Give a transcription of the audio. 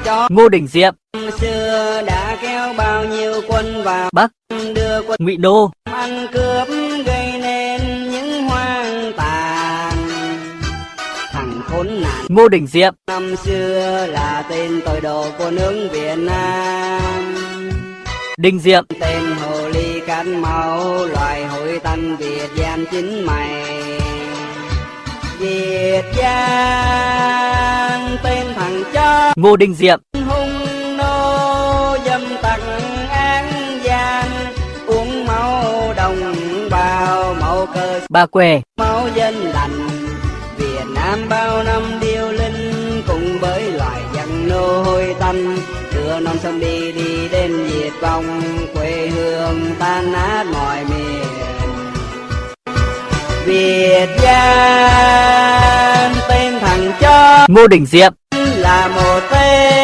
cho. Ngô Đình Diệm. Xưa đã kéo bao nhiêu quân vào Bắc, đưa quân Ngụy Đô. ăn cướp gây nên những hoang tàn. Thằng khốn nạn Ngô Đình Diệm. năm xưa là tên tội đồ của nước Việt Nam. Đình Diệm. Tên hồ ly cát máu, loài hội tân Việt gian chính mày. Việt gian tên thằng chó Ngô Đình Diệm. hung nô dâm tặc án gian, uống máu đồng bào mẫu cơ Bà Què. máu dân lành. Việt Nam bao năm điêu linh cùng với loài dân nô hôi tanh, đưa non sông đi đi đến diệt vong, quê hương tan nát mọi miền. Việt gian tên thằng chó Ngô Đình Diệm. là một tên